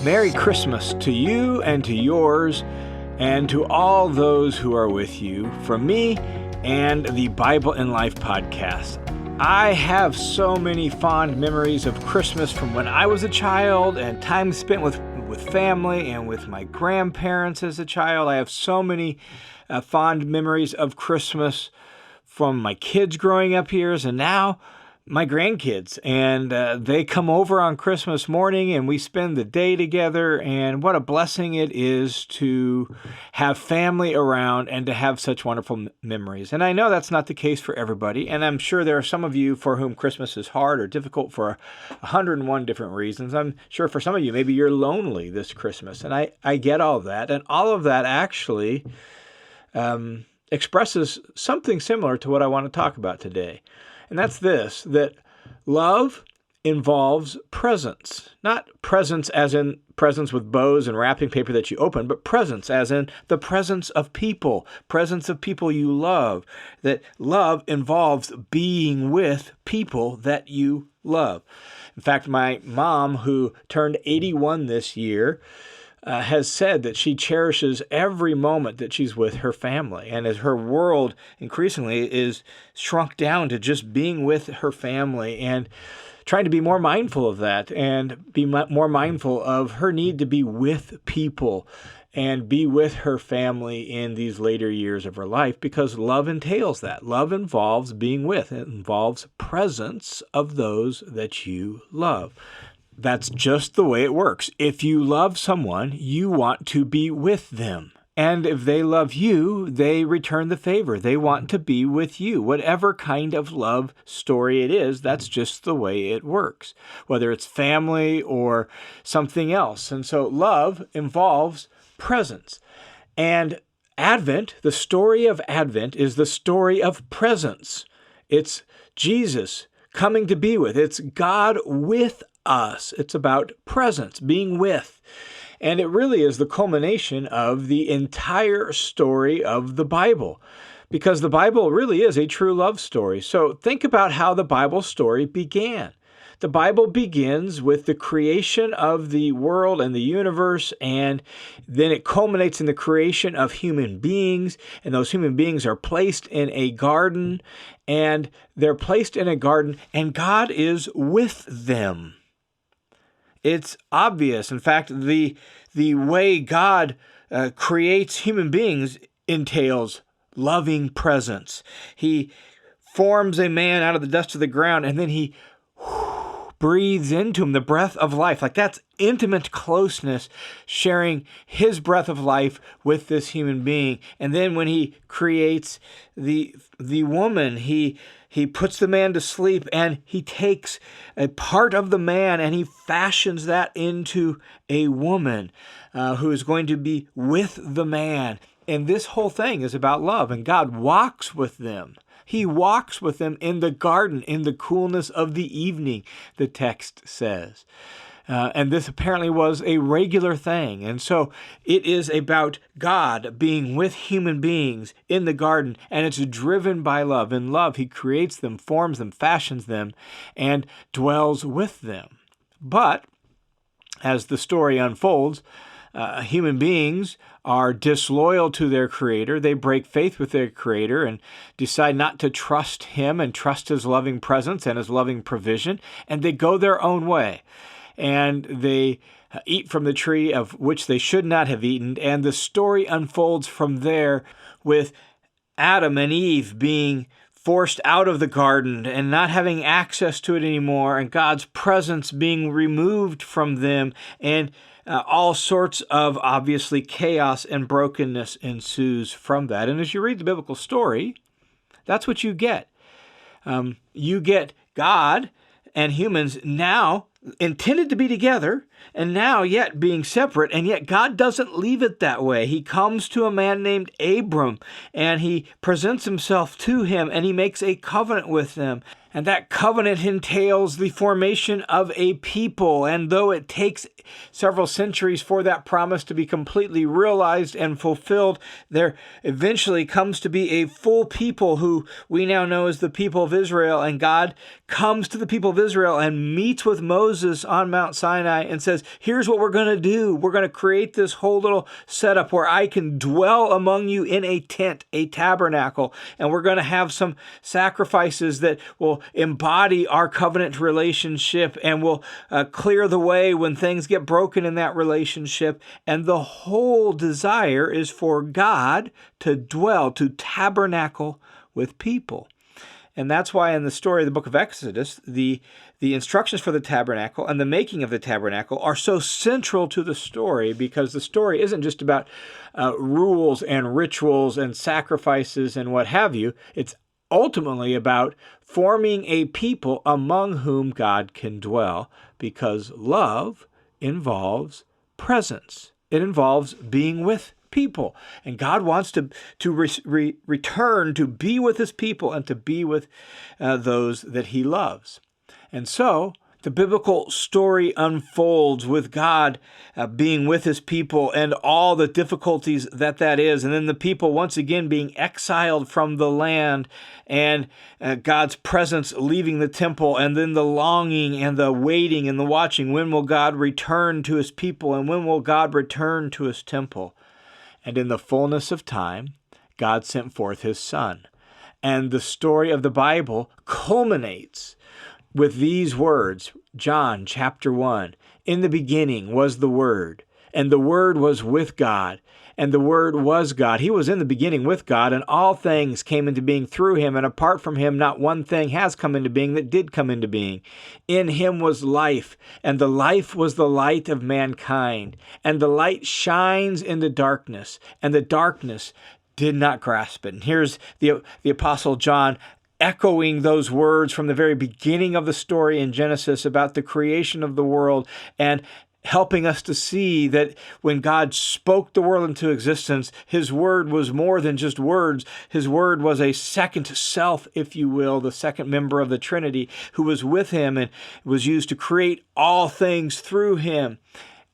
Merry Christmas to you and to yours and to all those who are with you from me and the Bible in Life podcast. I have so many fond memories of Christmas from when I was a child and time spent with family and with my grandparents as a child. I have so many fond memories of Christmas from my kids growing up years and now my grandkids, and they come over on Christmas morning and we spend the day together, and what a blessing it is to have family around and to have such wonderful memories. And I know that's not the case for everybody, and I'm sure there are some of you for whom Christmas is hard or difficult for 101 different reasons. I'm sure for some of you, maybe you're lonely this Christmas, and I get all that, and all of that actually expresses something similar to what I want to talk about today. And that's this, that love involves presence. Not presence as in presents with bows and wrapping paper that you open, but presence as in the presence of people you love. That love involves being with people that you love. In fact, my mom, who turned 81 this year, has said that she cherishes every moment that she's with her family. And as her world increasingly is shrunk down to just being with her family and trying to be more mindful of that and be more mindful of her need to be with people and be with her family in these later years of her life, because love entails that. Love involves being with. It involves presence of those that you love. That's just the way it works. If you love someone, you want to be with them. And if they love you, they return the favor. They want to be with you. Whatever kind of love story it is, that's just the way it works, whether it's family or something else. And so love involves presence. And Advent, the story of Advent, is the story of presence. It's Jesus coming to be with. It's God with us. It's about presence, being with. And it really is the culmination of the entire story of the Bible, because the Bible really is a true love story. So think about how the Bible story began. The Bible begins with the creation of the world and the universe, and then it culminates in the creation of human beings, and those human beings are placed in a garden, and they're placed in a garden, and God is with them. It's obvious. In fact, the way God creates human beings entails loving presence. He forms a man out of the dust of the ground, and then he breathes into him the breath of life. Like, that's intimate closeness, sharing his breath of life with this human being. And then when he creates the woman, he puts the man to sleep, and he takes a part of the man and he fashions that into a woman who is going to be with the man. And this whole thing is about love, and God walks with them. He walks with them in the garden in the coolness of the evening, the text says. And this apparently was a regular thing. And so it is about God being with human beings in the garden, and it's driven by love. In love, he creates them, forms them, fashions them, and dwells with them. But as the story unfolds, human beings are disloyal to their Creator. They break faith with their Creator and decide not to trust Him and trust His loving presence and His loving provision, and they go their own way. And they eat from the tree of which they should not have eaten, and the story unfolds from there with Adam and Eve being forced out of the garden and not having access to it anymore, and God's presence being removed from them, and all sorts of, obviously, chaos and brokenness ensues from that. And as you read the biblical story, that's what you get. You get God and humans now intended to be together, and now yet being separate, and yet God doesn't leave it that way. He comes to a man named Abram, and he presents himself to him, and he makes a covenant with them. And that covenant entails the formation of a people. And though it takes several centuries for that promise to be completely realized and fulfilled, there eventually comes to be a full people who we now know as the people of Israel. And God comes to the people of Israel and meets with Moses on Mount Sinai and says, here's what we're going to do. We're going to create this whole little setup where I can dwell among you in a tent, a tabernacle. And we're going to have some sacrifices that will embody our covenant relationship and will clear the way when things get broken in that relationship. And the whole desire is for God to dwell, to tabernacle with people. And that's why in the story of the book of Exodus, the instructions for the tabernacle and the making of the tabernacle are so central to the story, because the story isn't just about rules and rituals and sacrifices and what have you. It's ultimately about forming a people among whom God can dwell, because love involves presence. It involves being with people. And God wants to return to be with his people and to be with those that he loves. And so the biblical story unfolds with God being with his people and all the difficulties that is. And then the people once again being exiled from the land, and God's presence leaving the temple, and then the longing and the waiting and the watching. When will God return to his people, and when will God return to his temple? And in the fullness of time, God sent forth his Son. And the story of the Bible culminates with these words, John chapter 1, in the beginning was the Word, and the Word was with God, and the Word was God. He was in the beginning with God, and all things came into being through him, and apart from him not one thing has come into being that did come into being. In him was life, and the life was the light of mankind, and the light shines in the darkness, and the darkness did not grasp it. And here's the Apostle John echoing those words from the very beginning of the story in Genesis about the creation of the world, and helping us to see that when God spoke the world into existence, his word was more than just words. His word was a second self, if you will, the second member of the Trinity, who was with him and was used to create all things through him.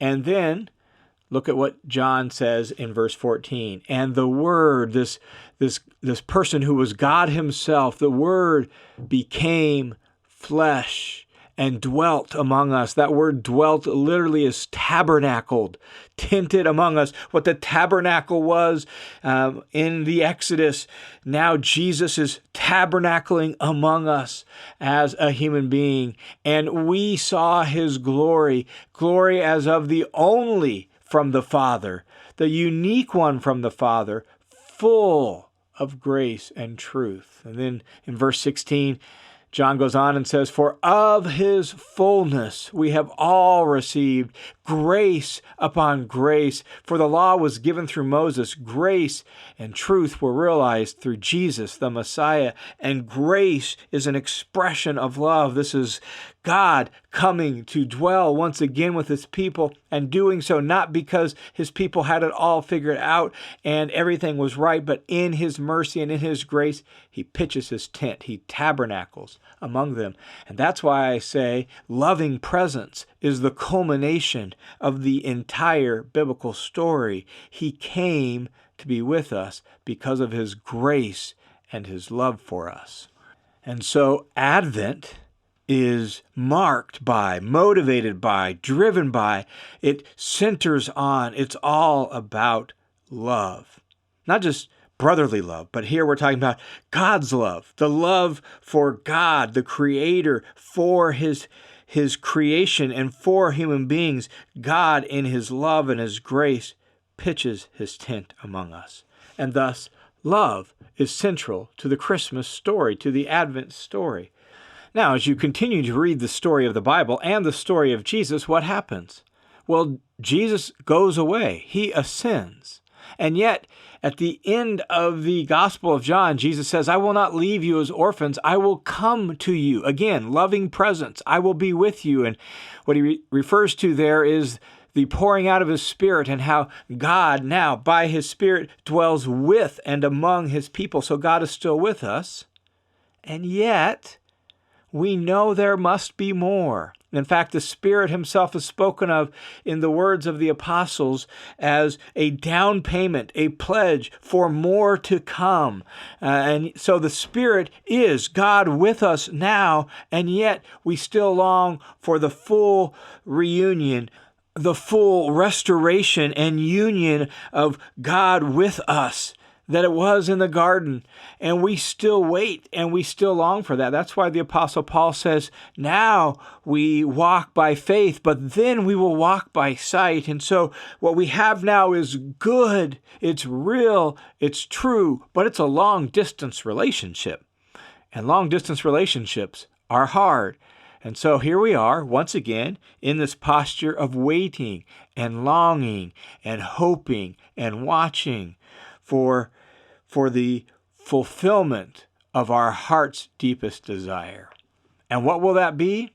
And then look at what John says in verse 14. And the Word, this person who was God himself, the Word became flesh and dwelt among us. That word dwelt literally is tabernacled, tented among us. What the tabernacle was in the Exodus, now Jesus is tabernacling among us as a human being. And we saw his glory as of the only from the Father, the unique one from the Father, full of grace and truth. And then in verse 16, John goes on and says, for of his fullness we have all received grace upon grace. For the law was given through Moses. Grace and truth were realized through Jesus, the Messiah. And grace is an expression of love. This is God coming to dwell once again with his people, and doing so not because his people had it all figured out and everything was right, but in his mercy and in his grace, he pitches his tent. He tabernacles among them. And that's why I say loving presence is the culmination of the entire biblical story. He came to be with us because of his grace and his love for us. And so Advent is marked by, motivated by, driven by, it centers on, it's all about love. Not just brotherly love, but here we're talking about God's love, the love for God, the Creator, for his creation and for human beings. God, in his love and his grace, pitches his tent among us. And thus, love is central to the Christmas story, to the Advent story. Now, as you continue to read the story of the Bible and the story of Jesus, what happens? Well, Jesus goes away. He ascends. And yet, at the end of the Gospel of John, Jesus says, I will not leave you as orphans. I will come to you. Again, loving presence. I will be with you. And what he refers to there is the pouring out of his Spirit, and how God now, by his Spirit, dwells with and among his people. So God is still with us. And yet, we know there must be more. In fact, the Spirit himself is spoken of in the words of the apostles as a down payment, a pledge for more to come. And so the Spirit is God with us now, and yet we still long for the full reunion, the full restoration and union of God with us that it was in the garden. And we still wait and we still long for that. That's why the Apostle Paul says, now we walk by faith, but then we will walk by sight. And so what we have now is good, it's real, it's true, but it's a long-distance relationship. And long-distance relationships are hard. And so here we are, once again, in this posture of waiting and longing and hoping and watching for the fulfillment of our heart's deepest desire. And what will that be?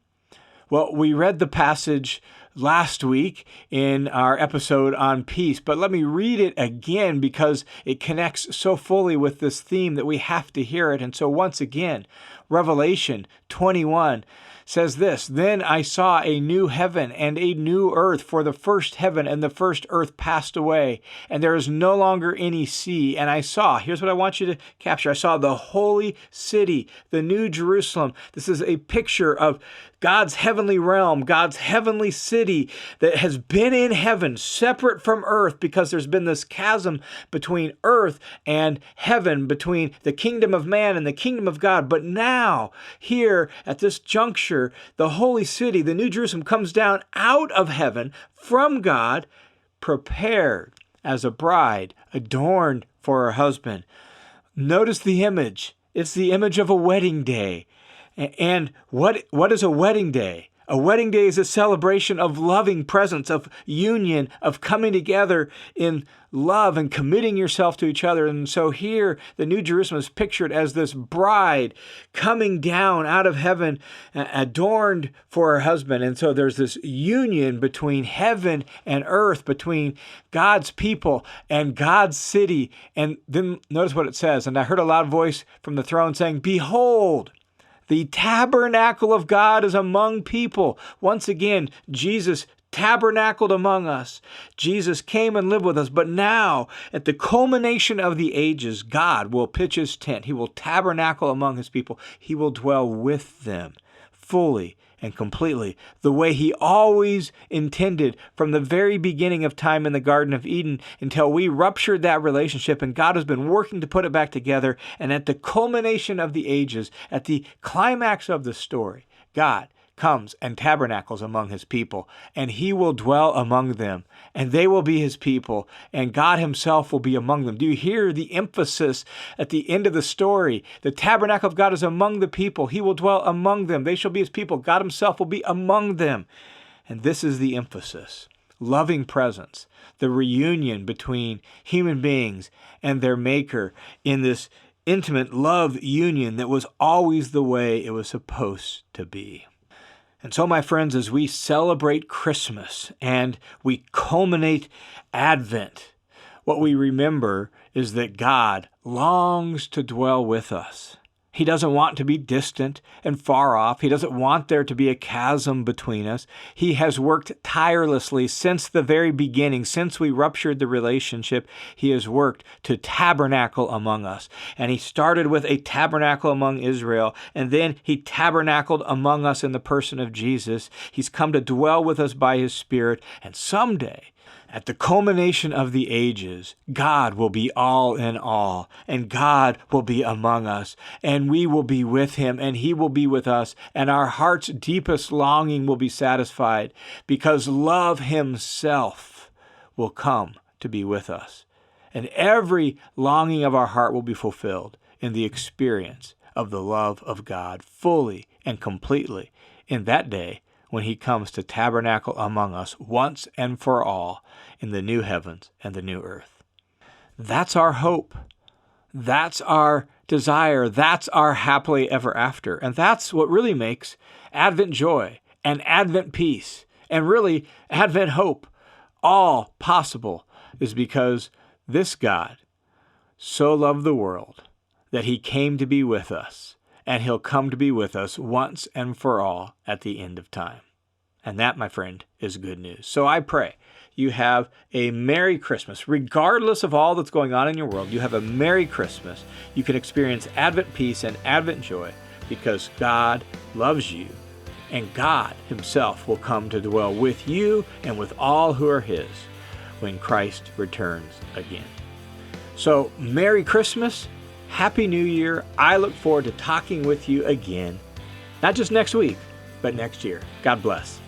Well, we read the passage last week in our episode on peace, but let me read it again because it connects so fully with this theme that we have to hear it. And so once again, Revelation 21 says this, "Then I saw a new heaven and a new earth, for the first heaven and the first earth passed away, and there is no longer any sea. And I saw," here's what I want you to capture, "I saw the holy city, the new Jerusalem." This is a picture of God's heavenly realm, God's heavenly city that has been in heaven, separate from earth, because there's been this chasm between earth and heaven, between the kingdom of man and the kingdom of God. But now, here at this juncture, the holy city, the new Jerusalem, comes down out of heaven from God, prepared as a bride, adorned for her husband. Notice the image. It's the image of a wedding day. And what is a wedding day? A wedding day is a celebration of loving presence, of union, of coming together in love and committing yourself to each other. And so here, the New Jerusalem is pictured as this bride coming down out of heaven, adorned for her husband. And so there's this union between heaven and earth, between God's people and God's city. And then notice what it says, "And I heard a loud voice from the throne saying, 'Behold, the tabernacle of God is among people.'" Once again, Jesus tabernacled among us. Jesus came and lived with us. But now, at the culmination of the ages, God will pitch his tent. He will tabernacle among his people. He will dwell with them fully and completely, the way he always intended from the very beginning of time in the Garden of Eden until we ruptured that relationship, and God has been working to put it back together. And at the culmination of the ages, at the climax of the story, God comes and tabernacles among his people, and he will dwell among them, and they will be his people, and God himself will be among them. Do you hear the emphasis at the end of the story? The tabernacle of God is among the people. He will dwell among them. They shall be his people. God himself will be among them. And this is the emphasis. Loving presence, the reunion between human beings and their maker in this intimate love union that was always the way it was supposed to be. And so, my friends, as we celebrate Christmas and we culminate Advent, what we remember is that God longs to dwell with us. He doesn't want to be distant and far off. He doesn't want there to be a chasm between us. He has worked tirelessly since the very beginning, since we ruptured the relationship. He has worked to tabernacle among us. And he started with a tabernacle among Israel, and then he tabernacled among us in the person of Jesus. He's come to dwell with us by his Spirit, and someday, at the culmination of the ages, God will be all in all, and God will be among us, and we will be with him, and he will be with us, and our heart's deepest longing will be satisfied, because love himself will come to be with us. And every longing of our heart will be fulfilled in the experience of the love of God fully and completely in that day when he comes to tabernacle among us once and for all in the new heavens and the new earth. That's our hope. That's our desire. That's our happily ever after. And that's what really makes Advent joy and Advent peace and really Advent hope all possible, is because this God so loved the world that he came to be with us and he'll come to be with us once and for all at the end of time. And that, my friend, is good news. So I pray you have a Merry Christmas. Regardless of all that's going on in your world, you have a Merry Christmas. You can experience Advent peace and Advent joy because God loves you, and God himself will come to dwell with you and with all who are his when Christ returns again. So Merry Christmas, Happy New Year. I look forward to talking with you again, not just next week, but next year. God bless.